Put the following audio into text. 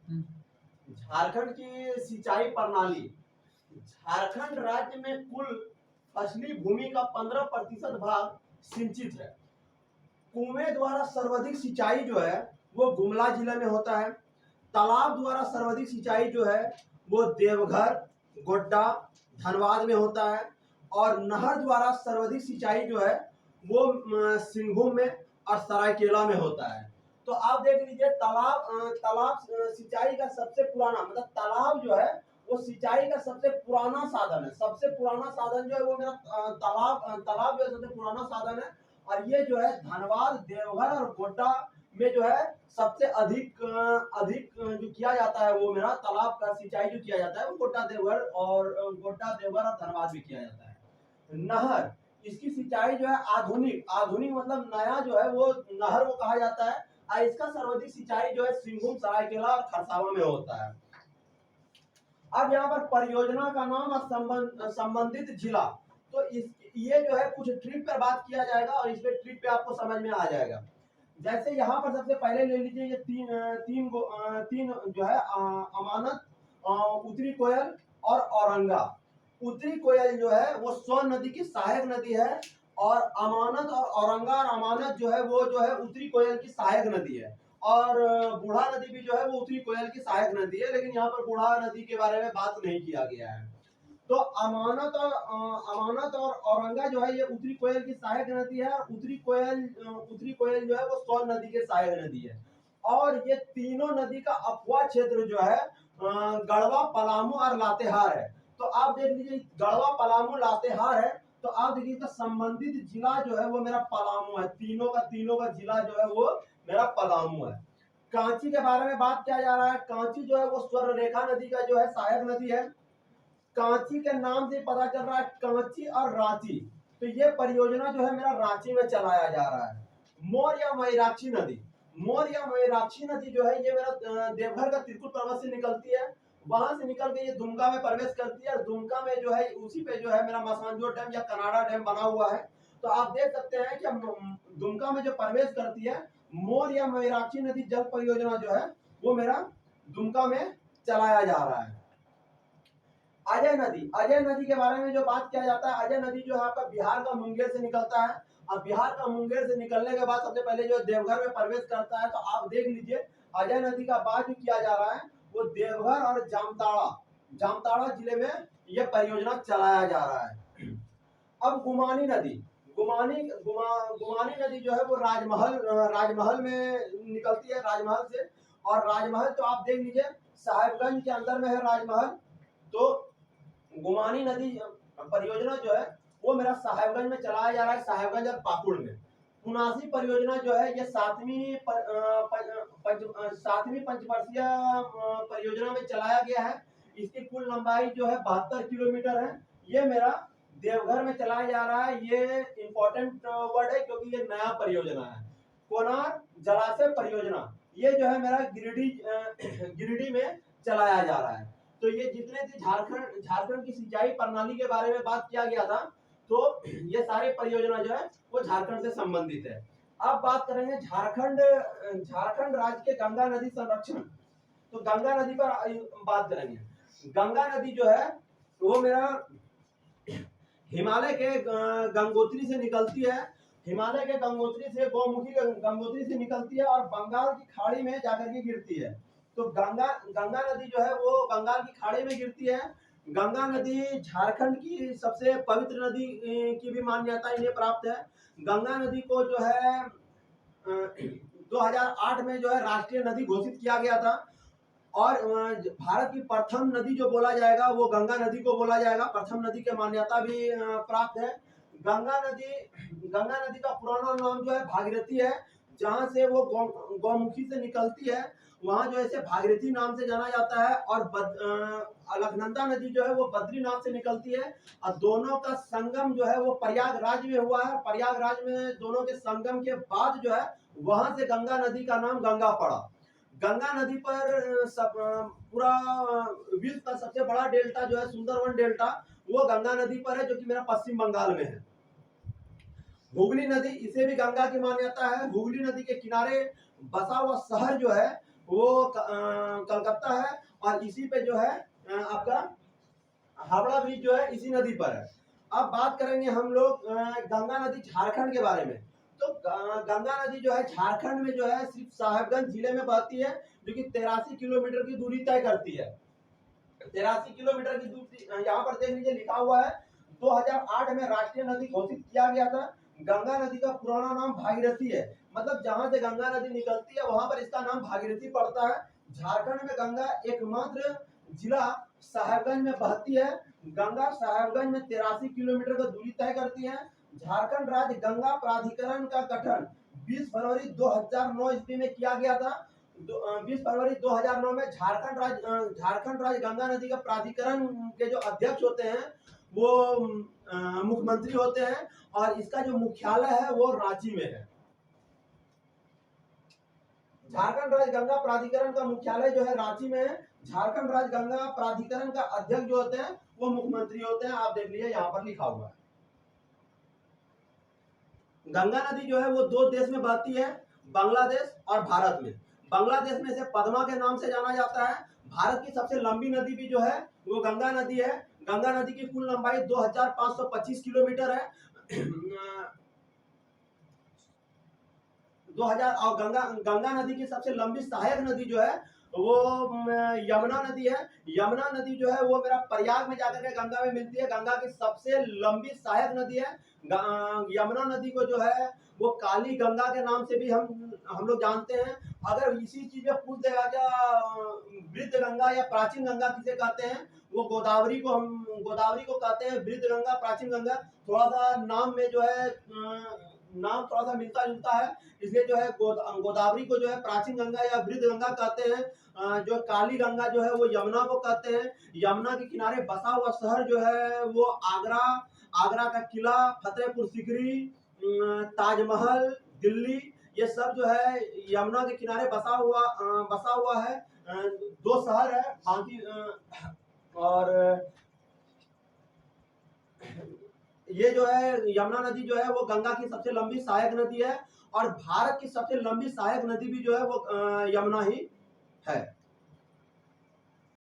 झारखंड की सिंचाई प्रणाली। झारखंड राज्य में कुल फसली भूमि का 15% भाग सिंचित है। कुएं द्वारा सर्वाधिक सिंचाई जो है वो गुमला जिले में होता है। तालाब द्वारा सर्वाधिक सिंचाई जो है वो देवघर, गोड्डा, धनबाद में होता है। और नहर द्वारा सर्वाधिक सिंचाई जो है वो सिंहभूम में और सरायकेला में होता है। तो आप देख लीजिए, तालाब सिंचाई का सबसे पुराना, मतलब तालाब जो है वो सिंचाई का सबसे पुराना साधन है। सबसे पुराना साधन जो है वो मेरा तालाब जो है सबसे पुराना साधन है। और ये जो है धनबाद, देवघर और गोड्डा में जो है सबसे अधिक जो किया जाता है वो मेरा तालाब का सिंचाई जो किया जाता है वो गोड्डा, देवघर और धनबाद में किया जाता है। नहर, इसकी सिंचाई जो है आधुनिक मतलब नया जो है वो नहर को कहा जाता है। और इसका सर्वाधिक सिंचाई जो है सिंहभूम, सरायकेला और खरसावां में होता है। अब यहाँ पर परियोजना का नाम और संबंधित जिला। तो ये जो है कुछ ट्रिप पर बात किया जाएगा और इस पे ट्रिप पे आपको समझ में आ जाएगा। जैसे यहाँ पर सबसे पहले ले लीजिए, ये तीन जो है अमानत, उत्तरी कोयल और औरंगा। उत्तरी कोयल जो है वो सोन नदी की सहायक नदी है। और अमानत और औरंगा और अमानत जो है वो जो है उत्तरी कोयल की सहायक नदी है। और बूढ़ा नदी भी जो है वो उत्तरी कोयल की सहायक नदी है, लेकिन यहाँ पर बूढ़ा नदी के बारे में बात नहीं किया गया है। तो अमानत और औरंगा जो है ये उत्तरी कोयल की सहायक नदी है। उत्तरी कोयल जो है वो सोन नदी के सहायक नदी है। और ये तीनों नदी का अफवाह क्षेत्र जो है गढ़वा, पलामू और लातेहार है। तो आप देख लीजिए, गढ़वा, पलामू, लातेहार है। तो आप देखिए इसका संबंधित जिला जो है वो मेरा पलामू है। तीनों का जिला जो है वो मेरा पलामू है। कांची के बारे में बात किया जा रहा है। कांची जो है वो स्वर्ण रेखा नदी का जो है सहायक नदी है। कांची के नाम से पता चल रहा है कांची और रांची। तो ये परियोजना जो है मेरा रांची में चलाया जा रहा है। मोर या मयूराक्षी नदी जो है ये मेरा देवघर का त्रिकुट पर्वत से निकलती है। वहां से निकल के ये दुमका में प्रवेश करती है। और दुमका में जो है उसी पे जो है मेरा मसानजोर डैम या कनाडा डैम बना हुआ है। तो आप देख सकते हैं कि दुमका में जो प्रवेश करती है मोर या मयूराक्षी नदी जल परियोजना जो है वो मेरा दुमका में चलाया जा रहा है। अजय नदी के बारे में जो बात किया जाता है, अजय नदी जो है आपका बिहार का मुंगेर से निकलता है। अब बिहार का मुंगेर से निकलने के बाद सबसे पहले जो देवघर में प्रवेश करता है। तो आप देख लीजिए, अजय नदी का बात जो किया जा रहा है वो देवघर और जामताड़ा जिले में यह परियोजना चलाया जा रहा है। अब गुमानी नदी जो है वो राजमहल में निकलती है, राजमहल से। और राजमहल तो आप देख लीजिए साहिबगंज के अंदर में है राजमहल। तो गुमानी नदी परियोजना जो है वो मेरा साहिबगंज में चलाया जा रहा है, साहिबगंज और पाकुड़ में। पुनासी परियोजना जो है ये सातवीं पंचवर्षीय परियोजना में चलाया गया है। इसकी कुल लंबाई जो है 72 किलोमीटर है। ये मेरा देवघर में चलाया जा रहा है। ये इंपॉर्टेंट वर्ड है क्योंकि ये नया परियोजना है। कोनार जलाशय परियोजना ये जो है मेरा गिरिडीह में चलाया जा रहा है। तो ये जितने थे झारखंड की सिंचाई प्रणाली के बारे में बात किया गया था। तो ये सारे परियोजना जो है वो झारखंड से संबंधित है। अब बात करेंगे झारखंड राज्य के गंगा नदी संरक्षण। तो गंगा नदी पर बात करेंगे। गंगा नदी जो है वो मेरा हिमालय के गंगोत्री से निकलती है। हिमालय के गंगोत्री से गौमुखी गंगोत्री से निकलती है और बंगाल की खाड़ी में जाकर के गिरती है। तो गंगा नदी जो है वो बंगाल की खाड़ी में गिरती है। गंगा नदी झारखंड की सबसे पवित्र नदी की भी मान्यता इन्हें प्राप्त है। गंगा नदी को जो है 2008 में जो है राष्ट्रीय नदी घोषित किया गया था। और भारत की प्रथम नदी जो बोला जाएगा वो गंगा नदी को बोला जाएगा। प्रथम नदी की मान्यता भी प्राप्त है। गंगा नदी का पुराना नाम जो है भागीरथी है। जहां से वो गौमुखी से निकलती है वहां जो है भागीरथी नाम से जाना जाता है। और अलकनंदा नदी जो है वो बद्रीनाथ से निकलती है। और दोनों का संगम जो है वो प्रयागराज में हुआ है। प्रयागराज में दोनों के संगम के बाद जो है वहां से गंगा नदी का नाम गंगा पड़ा। गंगा नदी पर पूरा विश्व का सबसे बड़ा डेल्टा जो है सुंदरवन डेल्टा वो गंगा नदी पर है, जो कि मेरा पश्चिम बंगाल में है। हुगली नदी, इसे भी गंगा की मान्यता है। हुगली नदी के किनारे बसा हुआ शहर जो है वो कलकत्ता है, और इसी पे जो है आपका हावड़ा ब्रिज जो है इसी नदी पर है। अब बात करेंगे हम लोग गंगा नदी झारखंड के बारे में। तो गंगा नदी जो है झारखंड में जो है सिर्फ साहेबगंज जिले में बहती है, जो कि 83 किलोमीटर की दूरी तय करती है। 83 किलोमीटर की दूरी, यहाँ पर देख लीजिए लिखा हुआ है 2008 में राष्ट्रीय नदी घोषित किया गया था। गंगा नदी का पुराना नाम भागीरथी है, मतलब जहां से गंगा नदी निकलती है वहां पर इसका नाम भागीरथी पड़ता है। झारखंड में गंगा एकमात्र जिला साहेबगंज में बहती है। गंगा साहेबगंज में 83 किलोमीटर का दूरी तय करती है। झारखंड राज्य गंगा प्राधिकरण का गठन 20 फरवरी 2009 ईस्वी में किया गया था। 20 फरवरी 2009 में झारखंड राज्य गंगा नदी का प्राधिकरण के जो अध्यक्ष होते हैं वो मुख्यमंत्री होते हैं, और इसका जो मुख्यालय है वो रांची में है। झारखंड राज्य गंगा प्राधिकरण का मुख्यालय जो है रांची में है। झारखंड राज्य गंगा प्राधिकरण का अध्यक्ष जो होते हैं वो मुख्यमंत्री होते हैं। आप देख लीजिए यहाँ पर लिखा हुआ है। गंगा नदी जो है वो दो देश में बहती है, बांग्लादेश और भारत में। बांग्लादेश में इसे पद्मा के नाम से जाना जाता है। भारत की सबसे लंबी नदी भी जो है वो गंगा नदी है। गंगा नदी की कुल लंबाई 2525 किलोमीटर है। 2000, और गंगा नदी की सबसे लंबी सहायक नदी जो है वो यमुना नदी है। यमुना नदी जो है वो मेरा प्रयाग में जाकर के गंगा में मिलती है। गंगा की सबसे लंबी सहायक नदी है। यमुना नदी को जो है वो काली गंगा के नाम से भी हम लोग जानते हैं। अगर इसी चीज में पूछ देगा क्या वृद्ध गंगा या प्राचीन गंगा किसे कहते हैं, वो गोदावरी को कहते हैं। वृद्ध गंगा, प्राचीन गंगा, थोड़ा सा नाम में जो है नाम थोड़ा सा मिलता जुलता है, इसलिए जो है गोदावरी को जो है प्राचीन गंगा या वृद्ध गंगा कहते हैं। जो काली गंगा जो है वो यमुना को कहते हैं। यमुना के किनारे बसा हुआ शहर जो है वो आगरा का किला, फतेहपुर सीकरी, ताजमहल, दिल्ली, ये सब जो है यमुना के किनारे बसा हुआ है। दो शहर है बाकी, और ये जो है यमुना नदी जो है वो गंगा की सबसे लंबी सहायक नदी है, और भारत की सबसे लंबी सहायक नदी भी जो है वो यमुना ही है।